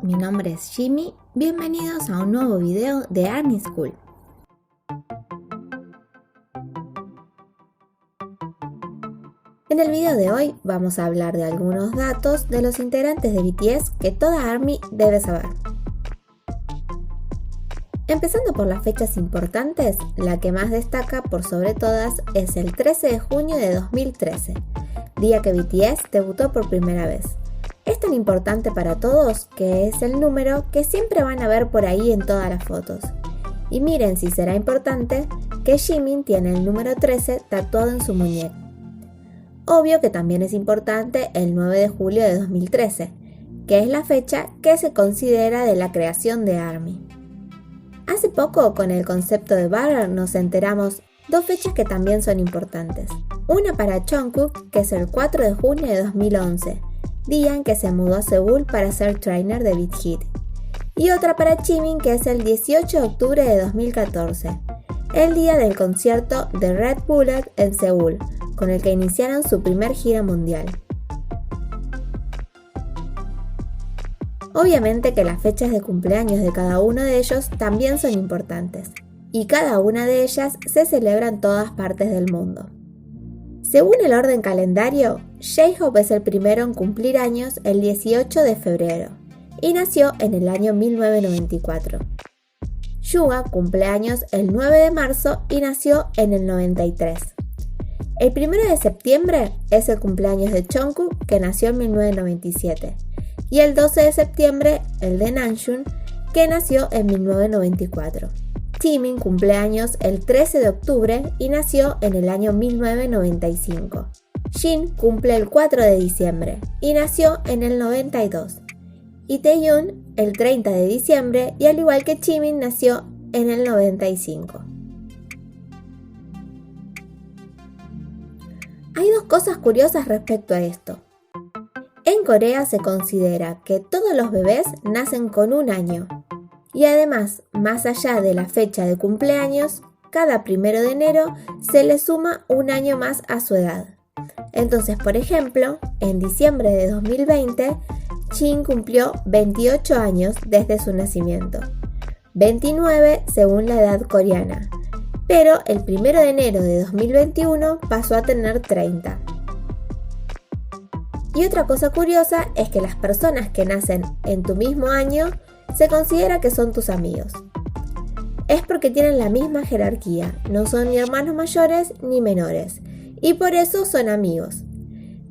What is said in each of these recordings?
mi nombre es Jimmy, bienvenidos a un nuevo video de Army School. En el video de hoy vamos a hablar de algunos datos de los integrantes de BTS que toda ARMY debe saber. Empezando por las fechas importantes, la que más destaca por sobre todas es el 13 de junio de 2013, día que BTS debutó por primera vez. Es tan importante para todos que es el número que siempre van a ver por ahí en todas las fotos. Y miren si será importante que Jimin tiene el número 13 tatuado en su muñeca. Obvio que también es importante el 9 de julio de 2013, que es la fecha que se considera de la creación de ARMY. Hace poco, con el concepto de Butter, nos enteramos dos fechas que también son importantes. Una para Jungkook, que es el 4 de junio de 2011, día en que se mudó a Seúl para ser trainer de Big Hit. Y otra para Jimin, que es el 18 de octubre de 2014, el día del concierto de Red Bullet en Seúl, con el que iniciaron su primer gira mundial. Obviamente que las fechas de cumpleaños de cada uno de ellos también son importantes, y cada una de ellas se celebra en todas partes del mundo. Según el orden calendario, J-Hope es el primero en cumplir años el 18 de febrero, y nació en el año 1994. Suga cumple años el 9 de marzo y nació en el 93. El 1 de septiembre es el cumpleaños de Jungkook, que nació en 1997, y el 12 de septiembre el de Namjoon, que nació en 1994. Jimin cumple años el 13 de octubre y nació en el año 1995. Jin cumple el 4 de diciembre y nació en el 92. Y Taehyun el 30 de diciembre y al igual que Jimin nació en el 95. Hay dos cosas curiosas respecto a esto. En Corea se considera que todos los bebés nacen con un año. Y además, más allá de la fecha de cumpleaños, cada 1 de enero se le suma un año más a su edad. Entonces, por ejemplo, en diciembre de 2020, Jin cumplió 28 años desde su nacimiento, 29 según la edad coreana, pero el 1 de enero de 2021 pasó a tener 30. Y otra cosa curiosa es que las personas que nacen en tu mismo año se considera que son tus amigos. Es porque tienen la misma jerarquía, no son ni hermanos mayores ni menores, y por eso son amigos.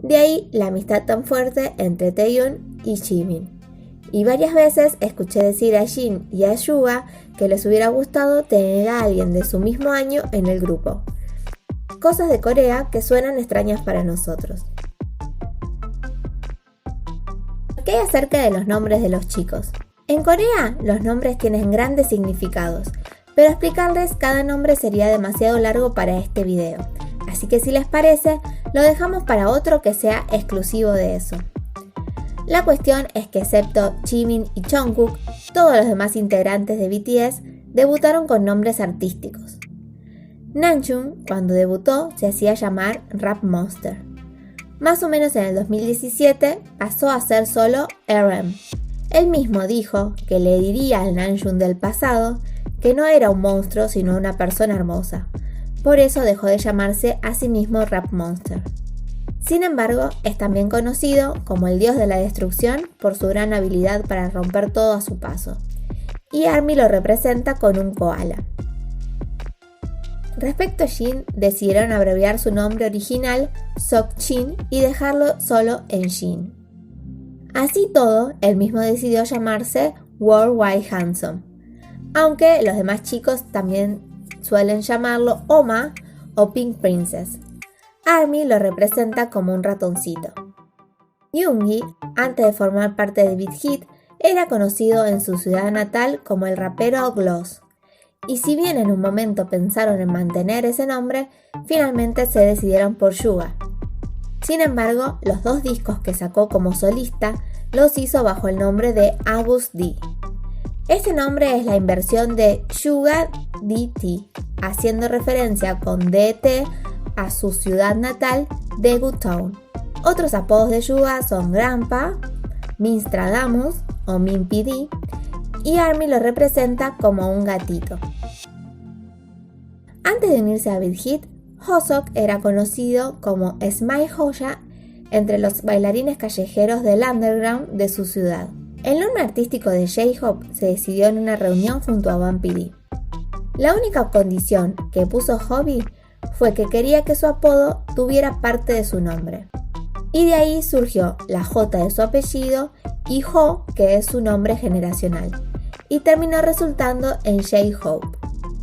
De ahí la amistad tan fuerte entre Taehyun y Jimin. Y varias veces escuché decir a Jin y a Suga que les hubiera gustado tener a alguien de su mismo año en el grupo. Cosas de Corea que suenan extrañas para nosotros. ¿Qué hay acerca de los nombres de los chicos? En Corea, los nombres tienen grandes significados, pero explicarles cada nombre sería demasiado largo para este video, así que si les parece, lo dejamos para otro que sea exclusivo de eso. La cuestión es que excepto Jimin y Jungkook, todos los demás integrantes de BTS debutaron con nombres artísticos. Namjoon, cuando debutó, se hacía llamar Rap Monster. Más o menos en el 2017 pasó a ser solo RM. Él mismo dijo que le diría al Namjoon del pasado que no era un monstruo sino una persona hermosa. Por eso dejó de llamarse a sí mismo Rap Monster. Sin embargo, es también conocido como el dios de la destrucción por su gran habilidad para romper todo a su paso. Y ARMY lo representa con un koala. Respecto a Jin, decidieron abreviar su nombre original, Seokjin, y dejarlo solo en Jin. Así todo, él mismo decidió llamarse Worldwide Handsome, aunque los demás chicos también suelen llamarlo Oma o Pink Princess. ARMY lo representa como un ratoncito. Yoongi, antes de formar parte de Big Hit, era conocido en su ciudad natal como el rapero Gloss. Y si bien en un momento pensaron en mantener ese nombre, finalmente se decidieron por Suga. Sin embargo, los dos discos que sacó como solista los hizo bajo el nombre de August D. Este nombre es la inversión de Suga DT, haciendo referencia con DT a su ciudad natal, Daegu Town. Otros apodos de Suga son Grandpa, Minstradamus o Min PD, y ARMY lo representa como un gatito. Antes de unirse a Big Hit, Hoseok era conocido como Smile Hoya entre los bailarines callejeros del underground de su ciudad. El nombre artístico de J-Hope se decidió en una reunión junto a One PD. La única condición que puso Hobby fue que quería que su apodo tuviera parte de su nombre. Y de ahí surgió la J de su apellido y Ho, que es su nombre generacional, y terminó resultando en J-Hope.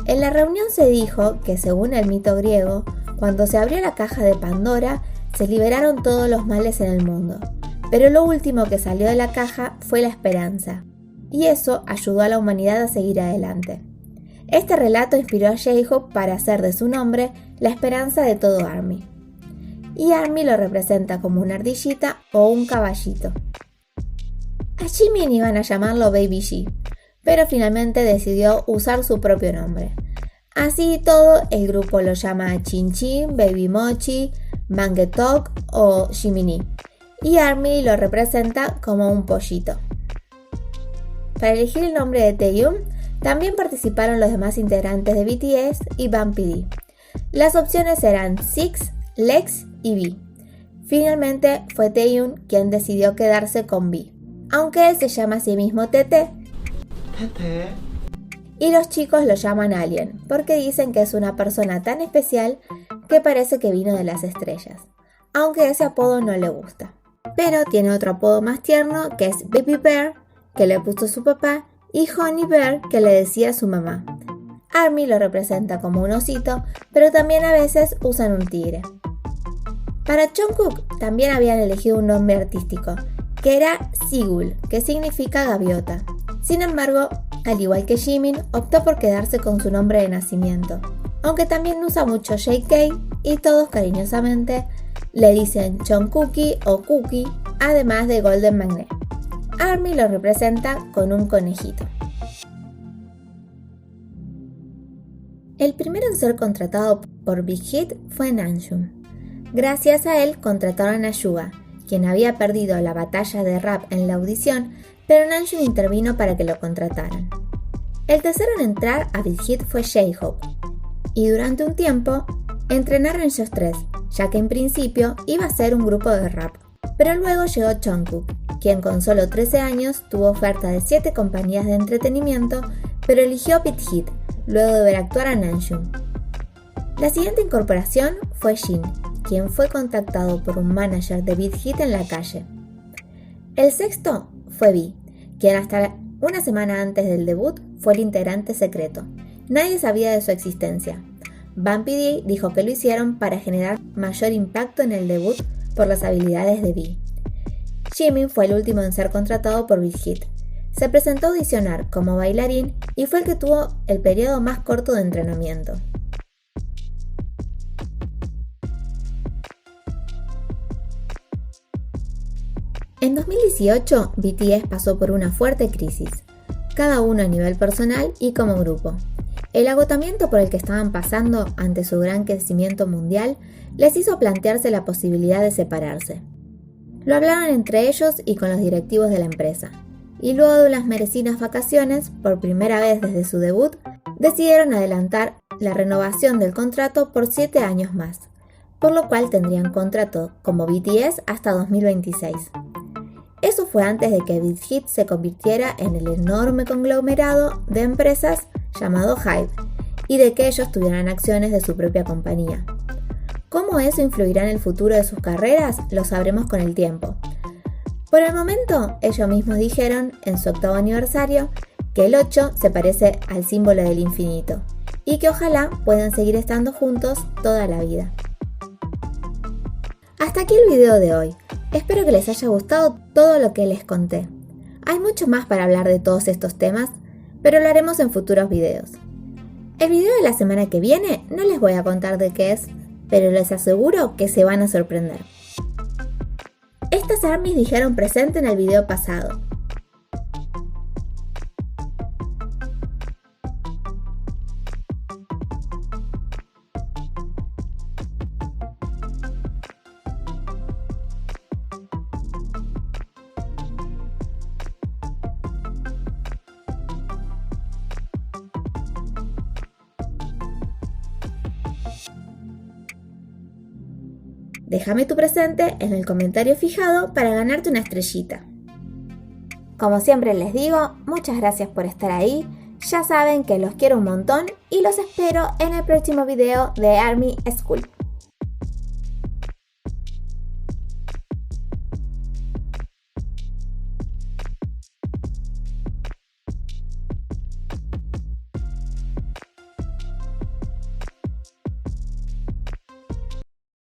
En la reunión se dijo que, según el mito griego, cuando se abrió la caja de Pandora, se liberaron todos los males en el mundo, pero lo último que salió de la caja fue la esperanza, y eso ayudó a la humanidad a seguir adelante. Este relato inspiró a J-Hope para hacer de su nombre la esperanza de todo ARMY. Y ARMY lo representa como una ardillita o un caballito. A Jimin iban a llamarlo Baby G, pero finalmente decidió usar su propio nombre. Así y todo, el grupo lo llama Chin Chin, Baby Mochi, Mangetok o Jiminy, y ARMY lo representa como un pollito. Para elegir el nombre de Taehyung, también participaron los demás integrantes de BTS y Bang PD. Las opciones eran Six, Lex y V. Finalmente fue Taehyung quien decidió quedarse con V, aunque él se llama a sí mismo TT. Y los chicos lo llaman Alien, porque dicen que es una persona tan especial que parece que vino de las estrellas, aunque ese apodo no le gusta. Pero tiene otro apodo más tierno que es Baby Bear, que le puso su papá, y Honey Bear, que le decía su mamá. ARMY lo representa como un osito, pero también a veces usan un tigre. Para Jungkook también habían elegido un nombre artístico, que era Sigul, que significa gaviota. Sin embargo, al igual que Jimin, optó por quedarse con su nombre de nacimiento, aunque también usa mucho JK y todos cariñosamente le dicen Jungkookie o Cookie, además de Golden Magnet. ARMY lo representa con un conejito. El primero en ser contratado por Big Hit fue Namjoon. Gracias a él contrataron a Suga, quien había perdido la batalla de rap en la audición, pero Namjoon intervino para que lo contrataran. El tercero en entrar a Big Hit fue J-Hope, y durante un tiempo entrenaron ellos tres, ya que en principio iba a ser un grupo de rap. Pero luego llegó Jungkook, quien con solo 13 años tuvo oferta de 7 compañías de entretenimiento, pero eligió Big Hit, luego de ver actuar a Namjoon. La siguiente incorporación fue Jin, quien fue contactado por un manager de Big Hit en la calle. El sexto fue V, quien hasta una semana antes del debut fue el integrante secreto. Nadie sabía de su existencia. Bang PD dijo que lo hicieron para generar mayor impacto en el debut por las habilidades de V. Jimin fue el último en ser contratado por Big Hit. Se presentó a audicionar como bailarín y fue el que tuvo el periodo más corto de entrenamiento. En 2018, BTS pasó por una fuerte crisis, cada uno a nivel personal y como grupo. El agotamiento por el que estaban pasando ante su gran crecimiento mundial les hizo plantearse la posibilidad de separarse. Lo hablaron entre ellos y con los directivos de la empresa, y luego de unas merecidas vacaciones, por primera vez desde su debut, decidieron adelantar la renovación del contrato por 7 años más, por lo cual tendrían contrato como BTS hasta 2026. Eso fue antes de que Big Hit se convirtiera en el enorme conglomerado de empresas llamado HYBE y de que ellos tuvieran acciones de su propia compañía. ¿Cómo eso influirá en el futuro de sus carreras? Lo sabremos con el tiempo. Por el momento, ellos mismos dijeron en su 8º aniversario que el 8 se parece al símbolo del infinito y que ojalá puedan seguir estando juntos toda la vida. Hasta aquí el video de hoy. Espero que les haya gustado todo lo que les conté. Hay mucho más para hablar de todos estos temas, pero lo haremos en futuros videos. El video de la semana que viene no les voy a contar de qué es, pero les aseguro que se van a sorprender. Estas ARMYs dijeron presente en el video pasado. Déjame tu presente en el comentario fijado para ganarte una estrellita. Como siempre les digo, muchas gracias por estar ahí. Ya saben que los quiero un montón y los espero en el próximo video de Army School.